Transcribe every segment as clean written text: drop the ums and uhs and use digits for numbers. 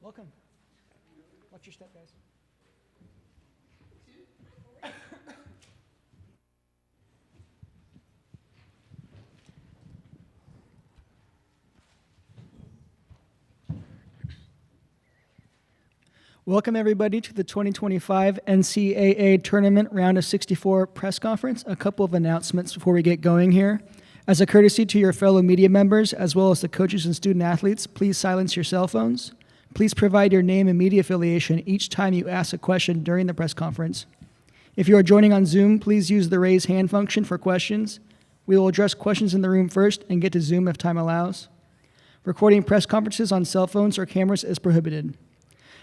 Welcome. Watch your step, guys. Welcome, everybody, to the 2025 NCAA Tournament Round of 64 press conference. A couple of announcements before we get going here. As a courtesy to your fellow media members, as well as the coaches and student athletes, please silence your cell phones. Please provide your name and media affiliation each time you ask a question during the press conference. If you are joining on Zoom, please use the raise hand function for questions. We will address questions in the room first and get to Zoom if time allows. Recording press conferences on cell phones or cameras is prohibited.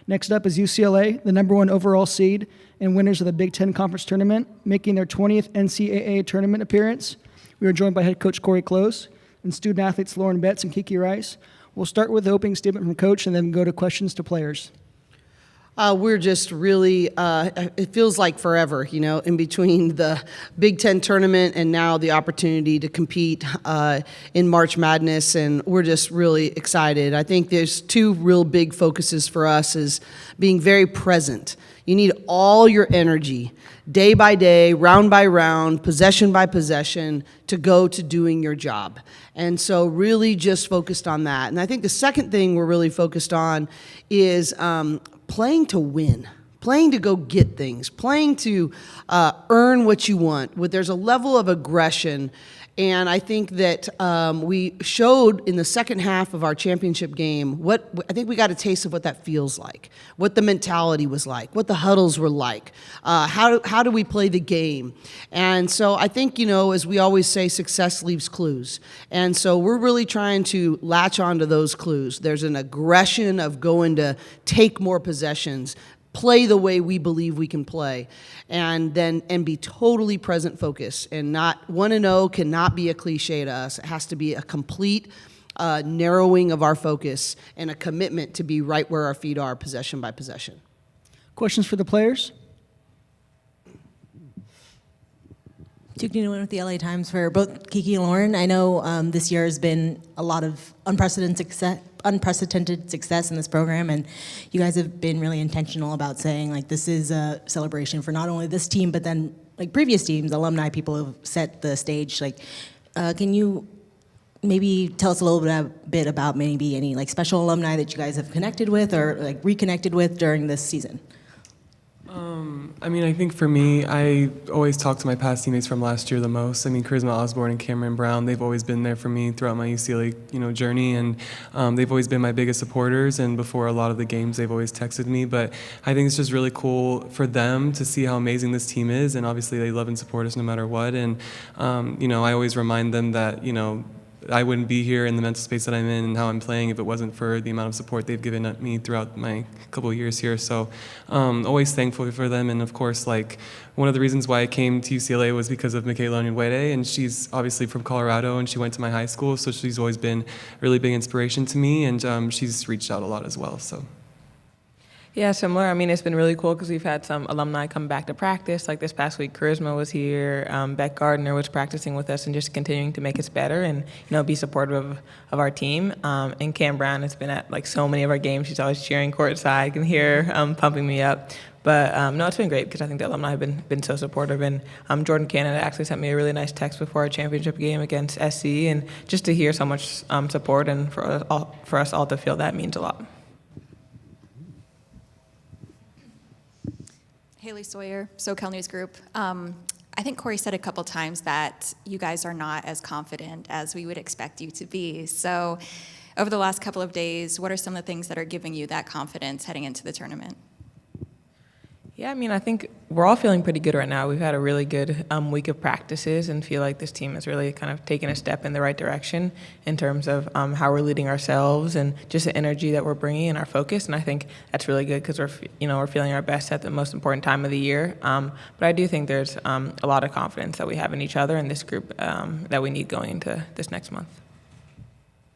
Next up is UCLA, the #1 overall seed and winners of the Big Ten Conference Tournament, making their 20th NCAA tournament appearance. We are joined by head coach Cori and student athletes Lauren Betts and Kiki Rice. We'll start with the opening statement from coach and then go to questions to players. We're just really, it feels like forever, in between the Big Ten tournament and now the opportunity to compete in March Madness, and we're just really excited. I think there's two real big focuses for us is being very present. You need all your energy, day by day, round by round, possession by possession, to go to doing your job. And so really just focused on that. And I think the second thing we're really focused on is playing to win, playing to go get things, playing to earn what you want. There's a level of aggression, and I think that we showed in the second half of our championship game I think we got a taste of what that feels like, what the mentality was like, what the huddles were like, how do we play the game. And so I think, as we always say, success leaves clues. And so we're really trying to latch onto those clues. There's an aggression of going to take more possessions, play the way we believe we can play, and be totally present focused. And not 1-0 cannot be a cliche to us. It has to be a complete narrowing of our focus and a commitment to be right where our feet are, possession by possession. Questions for the players? Tuking with the LA Times for both Kiki and Lauren. I know this year has been a lot of unprecedented success in this program, and you guys have been really intentional about saying this is a celebration for not only this team but then previous teams, alumni, people who've set the stage. Can you maybe tell us a little bit about maybe any special alumni that you guys have connected with or reconnected with during this season? I think for me, I always talk to my past teammates from last year the most. Charisma Osborne and Cameron Brown, they've always been there for me throughout my UCLA, journey, and they've always been my biggest supporters, and before a lot of the games, they've always texted me. But I think it's just really cool for them to see how amazing this team is, and obviously they love and support us no matter what. And, I always remind them that, I wouldn't be here in the mental space that I'm in and how I'm playing if it wasn't for the amount of support they've given me throughout my couple of years here. So always thankful for them. And of course, one of the reasons why I came to UCLA was because of Michaela Onyenwere, and she's obviously from Colorado and she went to my high school. So she's always been a really big inspiration to me, and she's reached out a lot as well. So. Yeah, similar. It's been really cool because we've had some alumni come back to practice. Like this past week, Charisma was here, Beck Gardner was practicing with us and just continuing to make us better and, be supportive of our team. And Cam Brown has been at so many of our games. She's always cheering courtside. I can hear her pumping me up. But no, it's been great because I think the alumni have been so supportive. And Jordan Canada actually sent me a really nice text before our championship game against SC. And just to hear so much support and for us all to feel that means a lot. Haley Sawyer, SoCal News Group. I think Cori said a couple times that you guys are not as confident as we would expect you to be. So over the last couple of days, what are some of the things that are giving you that confidence heading into the tournament? Yeah, I think we're all feeling pretty good right now. We've had a really good week of practices and feel like this team has really kind of taken a step in the right direction in terms of how we're leading ourselves and just the energy that we're bringing and our focus. And I think that's really good because we're feeling our best at the most important time of the year. But I do think there's a lot of confidence that we have in each other and this group that we need going into this next month.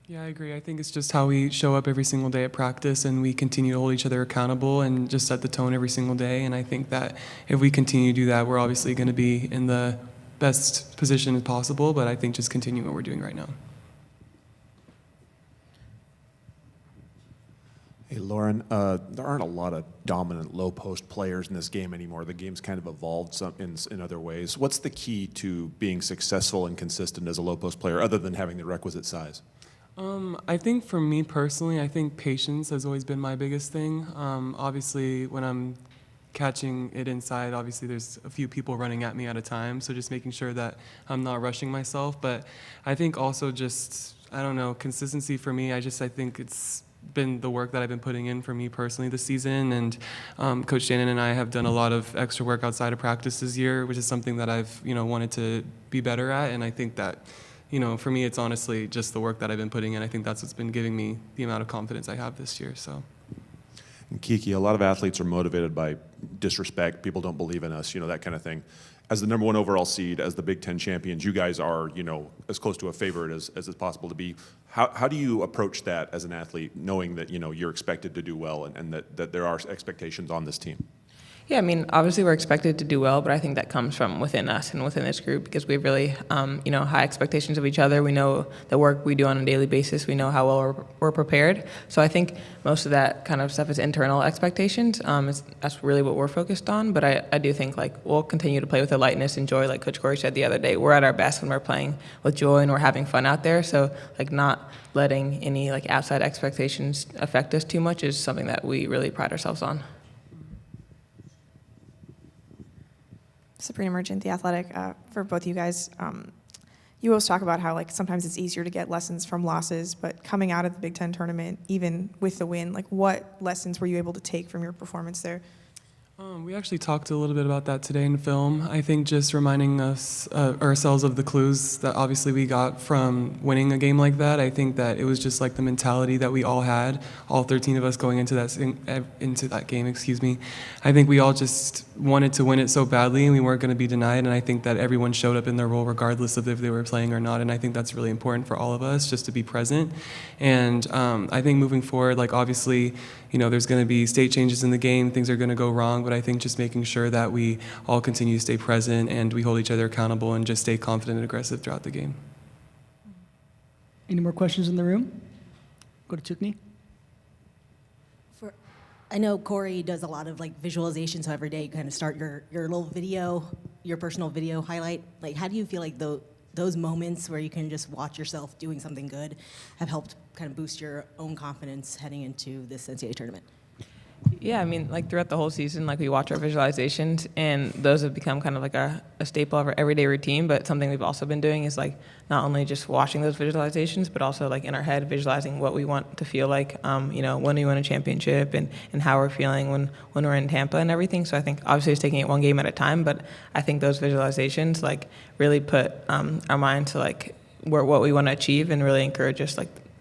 Yeah, I agree. I think it's just how we show up every single day at practice and we continue to hold each other accountable and just set the tone every single day. And I think that if we continue to do that, we're obviously going to be in the best position as possible, but I think just continue what we're doing right now. Hey, Lauren, there aren't a lot of dominant low post players in this game anymore. The game's kind of evolved in other ways. What's the key to being successful and consistent as a low post player, other than having the requisite size? I think for me personally, I think patience has always been my biggest thing. Obviously, when I'm catching it inside, obviously there's a few people running at me at a time, so just making sure that I'm not rushing myself. But I think also just, I don't know, consistency for me, I think it's been the work that I've been putting in for me personally this season, and Coach Shannon and I have done a lot of extra work outside of practice this year, which is something that I've wanted to be better at, and I think that for me it's honestly just the work that I've been putting in. I think that's what's been giving me the amount of confidence I have this year. So. And Kiki, a lot of athletes are motivated by disrespect, people don't believe in us, that kind of thing. As the #1 overall seed, as the Big Ten champions, you guys are, as close to a favorite as it's possible to be. How do you approach that as an athlete, knowing that, you're expected to do well and that there are expectations on this team? Yeah, I mean, obviously we're expected to do well, but I think that comes from within us and within this group because we have really, high expectations of each other. We know the work we do on a daily basis. We know how well we're prepared. So I think most of that kind of stuff is internal expectations. That's really what we're focused on. But I do think we'll continue to play with the lightness and joy, like Coach Cori said the other day. We're at our best when we're playing with joy and we're having fun out there. So not letting any outside expectations affect us too much is something that we really pride ourselves on. Sabrina Merchant, The Athletic. For both of you guys, you always talk about how sometimes it's easier to get lessons from losses, but coming out of the Big Ten tournament, even with the win, what lessons were you able to take from your performance there? We actually talked a little bit about that today in film. I think just reminding us ourselves of the clues that obviously we got from winning a game like that. I think that it was just the mentality that we all had, all 13 of us going into that game. I think we all just wanted to win it so badly, and we weren't going to be denied. And I think that everyone showed up in their role, regardless of if they were playing or not. And I think that's really important for all of us, just to be present. And I think moving forward, obviously, there's going to be state changes in the game. Things are going to go wrong. But I think just making sure that we all continue to stay present and we hold each other accountable and just stay confident and aggressive throughout the game. Any more questions in the room? Go to Tukni. I know Cori does a lot of visualization, so every day you kind of start your little video, your personal video highlight. How do you feel those moments where you can just watch yourself doing something good have helped kind of boost your own confidence heading into this NCAA tournament? Yeah, I mean, throughout the whole season, we watch our visualizations, and those have become kind of a staple of our everyday routine. But something we've also been doing is not only just watching those visualizations, but also in our head visualizing what we want to feel like, when we win a championship and how we're feeling when we're in Tampa and everything. So I think obviously it's taking it one game at a time, but I think those visualizations really put our mind to what we want to achieve and really encourage us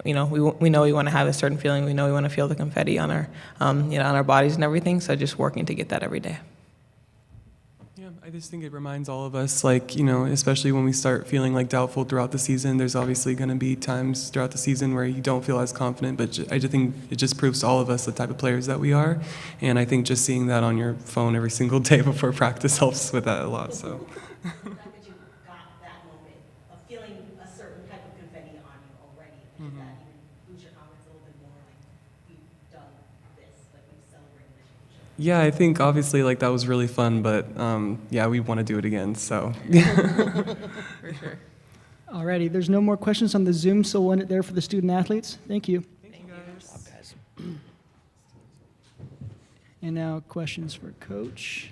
we know we want to have a certain feeling. We know we want to feel the confetti on our, on our bodies and everything. So just working to get that every day. Yeah, I just think it reminds all of us, especially when we start feeling doubtful throughout the season. There's obviously going to be times throughout the season where you don't feel as confident. But I just think it just proves to all of us the type of players that we are. And I think just seeing that on your phone every single day before practice helps with that a lot. So. Yeah, I think obviously that was really fun, but yeah, we want to do it again, so. For sure. Alrighty, there's no more questions on the Zoom, so we'll end it there for the student athletes. Thank you. Thank you, guys. And now questions for Coach.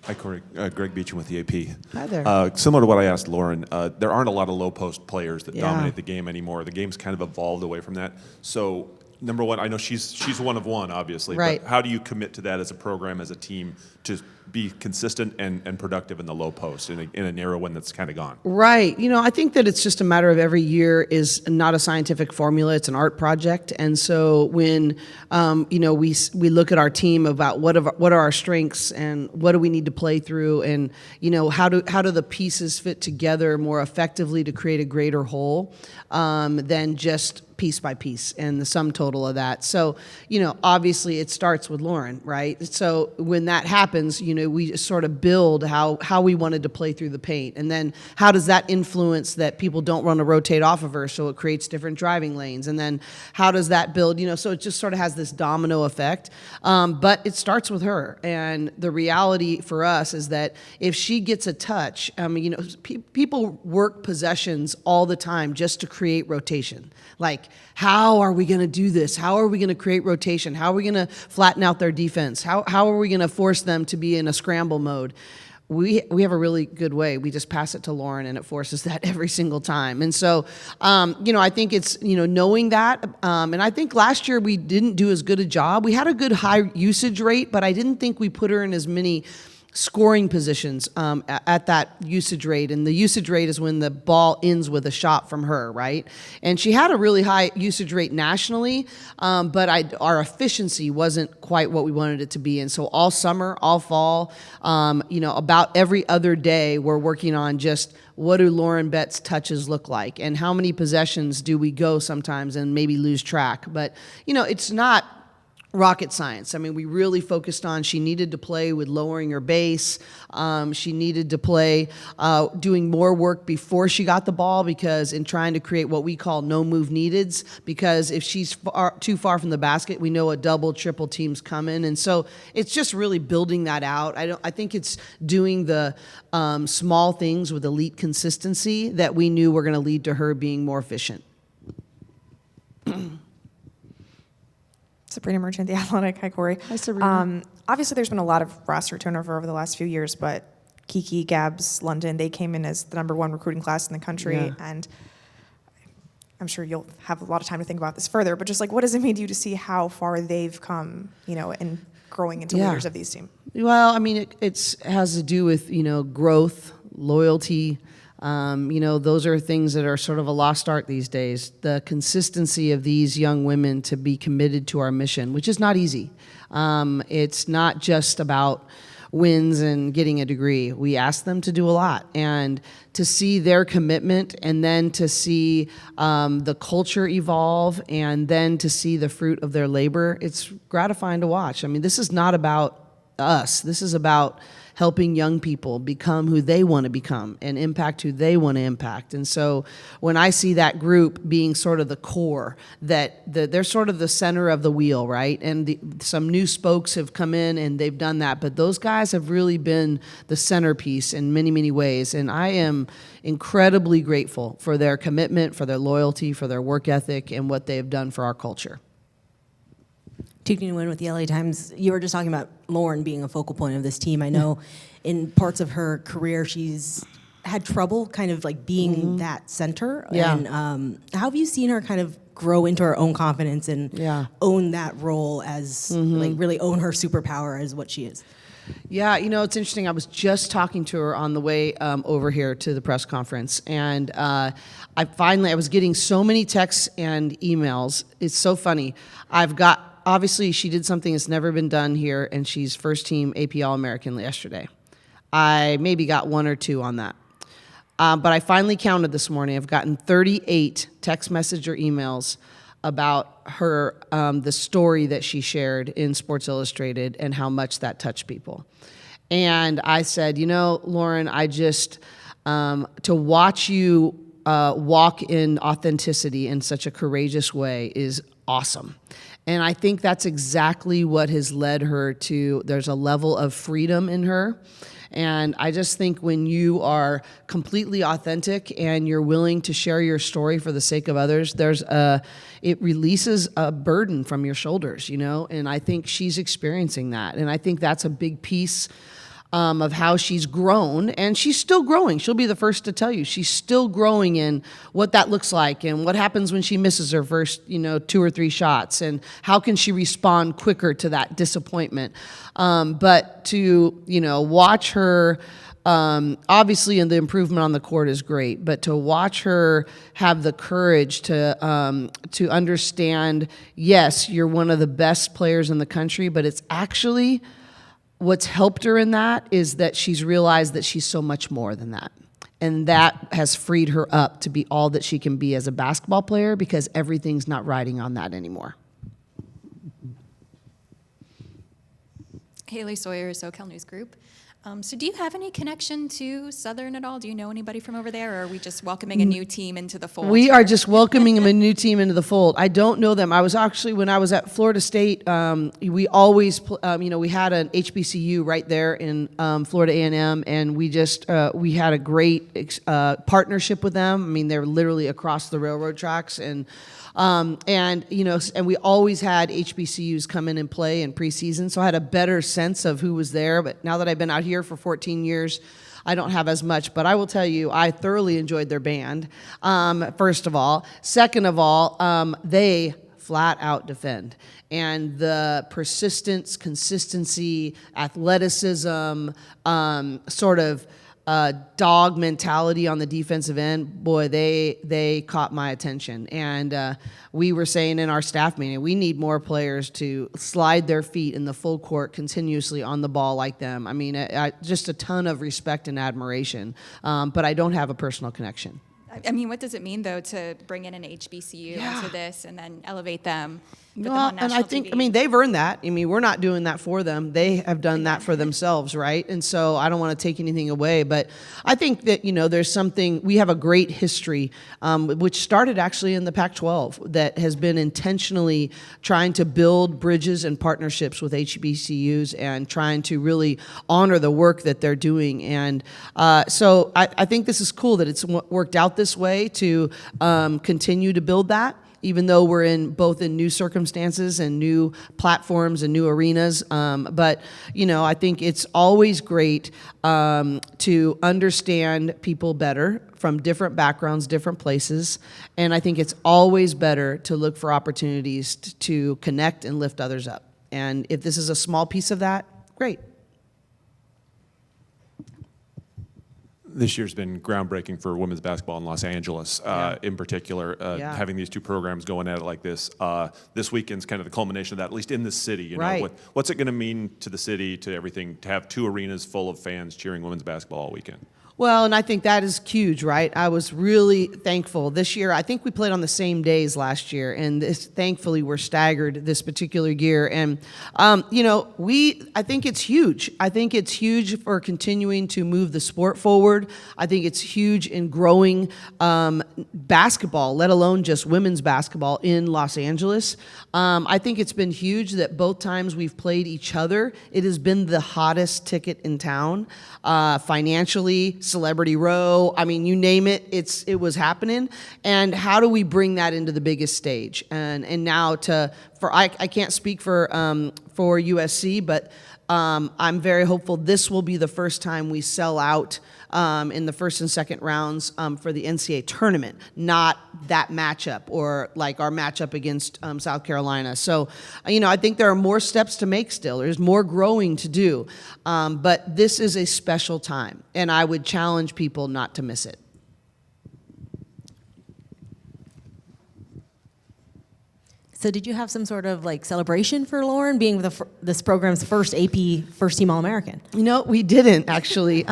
Hi, Cori. Greg Beecham with the AP. Hi there. Similar to what I asked Lauren, there aren't a lot of low post players that Yeah. dominate the game anymore. The game's kind of evolved away from that. So, number one, I know she's one of one, obviously. Right. But how do you commit to that as a program, as a team, to be consistent and productive in the low post in an era when that's kind of gone? Right. I think that it's just a matter of every year is not a scientific formula. It's an art project. And so when, we look at our team about what are our strengths and what do we need to play through and, how do the pieces fit together more effectively to create a greater whole than just piece by piece and the sum total of that. So, obviously it starts with Lauren, right? So when that happens, we just sort of build how we wanted to play through the paint. And then how does that influence that people don't want to rotate off of her, so it creates different driving lanes? And then how does that build, so it just sort of has this domino effect. But it starts with her. And the reality for us is that if she gets a touch, people work possessions all the time just to create rotation. Like, how are we going to do this? How are we going to create rotation? How are we going to flatten out their defense? How are we going to force them to be in a scramble mode? We have a really good way. We just pass it to Lauren, and it forces that every single time. And so, I think it's, knowing that. And I think last year we didn't do as good a job. We had a good high usage rate, but I didn't think we put her in as many scoring positions at that usage rate. And the usage rate is when the ball ends with a shot from her, right? And she had a really high usage rate nationally, but our efficiency wasn't quite what we wanted it to be. And so all summer, all fall, about every other day, we're working on just what do Lauren Bett's touches look like, and how many possessions do we go sometimes and maybe lose track. But, it's not rocket science. I mean, we really focused on, she needed to play with lowering her base. She needed to play doing more work before she got the ball, because in trying to create what we call no move neededs, because if she's too far from the basket, we know a double, triple team's coming. And so it's just really building that out. I think it's doing the small things with elite consistency that we knew were going to lead to her being more efficient. Sabrina Merchant, The Athletic. Hi, Cori. Hi, Sabrina. Obviously, there's been a lot of roster turnover over the last few years, but Kiki, Gabs, London, they came in as the #1 recruiting class in the country, Yeah. and I'm sure you'll have a lot of time to think about this further, but just what does it mean to you to see how far they've come, and growing into leaders of these teams? Well, I mean, it has to do with, growth, loyalty. Those are things that are sort of a lost art these days. The consistency of these young women to be committed to our mission, which is not easy. It's not just about wins and getting a degree. We ask them to do a lot, and to see their commitment, and then to see the culture evolve, and then to see the fruit of their labor, it's gratifying to watch. I mean, this is not about us. This is about helping young people become who they want to become and impact who they want to impact. And so when I see that group being sort of the core, they're sort of the center of the wheel, right? And some new spokes have come in and they've done that, but those guys have really been the centerpiece in many, many ways. And I am incredibly grateful for their commitment, for their loyalty, for their work ethic, and what they have done for our culture. Tuning in with the LA Times, you were just talking about Lauren being a focal point of this team. I know in parts of her career she's had trouble kind of being that center. Yeah. And how have you seen her kind of grow into her own confidence and own that role as really own her superpower as what she is? Yeah, it's interesting. I was just talking to her on the way over here to the press conference, and I was getting so many texts and emails. It's so funny. Obviously, she did something that's never been done here, and she's first team AP All-American yesterday. I maybe got 1 or 2 on that. But I finally counted this morning. I've gotten 38 text message or emails about her, the story that she shared in Sports Illustrated and how much that touched people. And I said, Lauren, I just, to watch you walk in authenticity in such a courageous way is awesome. And I think that's exactly what has led her to, there's a level of freedom in her. And I just think when you are completely authentic and you're willing to share your story for the sake of others, it releases a burden from your shoulders, and I think she's experiencing that. And I think that's a big piece of how she's grown, and she's still growing. She'll be the first to tell you she's still growing in what that looks like and what happens when she misses her first, 2 or 3 shots, and how can she respond quicker to that disappointment. But to, watch her, obviously, and the improvement on the court is great, but to watch her have the courage to understand, yes, you're one of the best players in the country, but it's actually what's helped her in that is that she's realized that she's so much more than that. And that has freed her up to be all that she can be as a basketball player because everything's not riding on that anymore. Haley Sawyer, SoCal News Group. So do you have any connection to Southern at all? Do you know anybody from over there, or are we just welcoming a new team into the fold? We are just welcoming a new team into the fold. I don't know them. I was actually, when I was at Florida State, we always, we had an HBCU right there in Florida A&M, and we had a great partnership with them. I mean, they're literally across the railroad tracks, and we always had HBCUs come in and play in preseason, so I had a better sense of who was there. But now that I've been out here for 14 years, I don't have as much. But I will tell you, I thoroughly enjoyed their band, first of all. Second of all, they flat out defend. And the persistence, consistency, athleticism, sort of dog mentality on the defensive end, boy, they caught my attention. And we were saying in our staff meeting, we need more players to slide their feet in the full court continuously on the ball like them. I mean, just a ton of respect and admiration, but I don't have a personal connection. I mean, what does it mean, though, to bring in an HBCU into this and then elevate them? Put them Well, on and I national think, TV? I mean, they've earned that. I mean, we're not doing that for them. They have done that for themselves, right? And so I don't want to take anything away, but I think that, there's something, we have a great history, which started actually in the Pac-12, that has been intentionally trying to build bridges and partnerships with HBCUs and trying to really honor the work that they're doing. And so I think this is cool that it's worked out this way to continue to build that, even though we're both in new circumstances and new platforms and new arenas. But, I think it's always great to understand people better from different backgrounds, different places. And I think it's always better to look for opportunities to connect and lift others up. And if this is a small piece of that, great. This year's been groundbreaking for women's basketball in Los Angeles, in particular, having these two programs going at it like this. This weekend's kind of the culmination of that, at least in the city. Right. What's it going to mean to the city, to everything, to have two arenas full of fans cheering women's basketball all weekend? Well, and I think that is huge, right? I was really thankful. This year, I think we played on the same days last year, and thankfully we're staggered this particular year. And, I think it's huge. I think it's huge for continuing to move the sport forward. I think it's huge in growing basketball, let alone just women's basketball in Los Angeles. I think it's been huge that both times we've played each other, it has been the hottest ticket in town, financially, Celebrity Row, I mean, you name it, it was happening. And how do we bring that into the biggest stage? And now I can't speak for USC, but I'm very hopeful this will be the first time we sell out in the first and second rounds for the NCAA tournament, not that matchup or like our matchup against South Carolina. So, I think there are more steps to make still. There's more growing to do. But this is a special time, and I would challenge people not to miss it. So did you have some sort of celebration for Lauren being this program's first AP first team All-American? We didn't actually.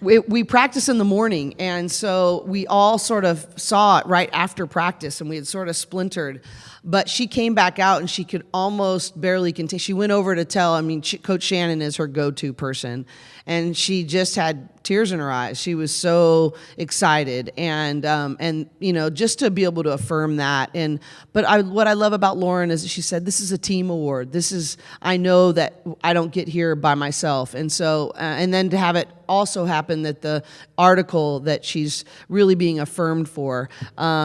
We practiced in the morning, and so we all sort of saw it right after practice, and we had sort of splintered. But she came back out, and she could almost barely contain. She went over to tell. Coach Shannon is her go-to person, and she just had tears in her eyes. She was so excited, and just to be able to affirm that. But what I love about Lauren is she said, "This is a team award. I know that I don't get here by myself." And so, and then to have it also happen that the article that she's really being affirmed for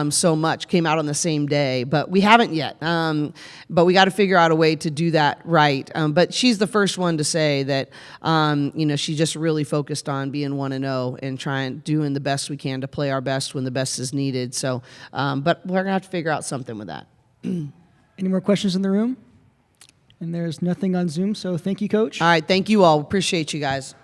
so much came out on the same day, but we haven't yet. But we got to figure out a way to do that right. But she's the first one to say that she just really focused on being 1-0 and doing the best we can to play our best when the best is needed. So, but we're gonna have to figure out something with that. Any more questions in the room? And there's nothing on Zoom, so thank you, Coach. All right, thank you all. Appreciate you guys.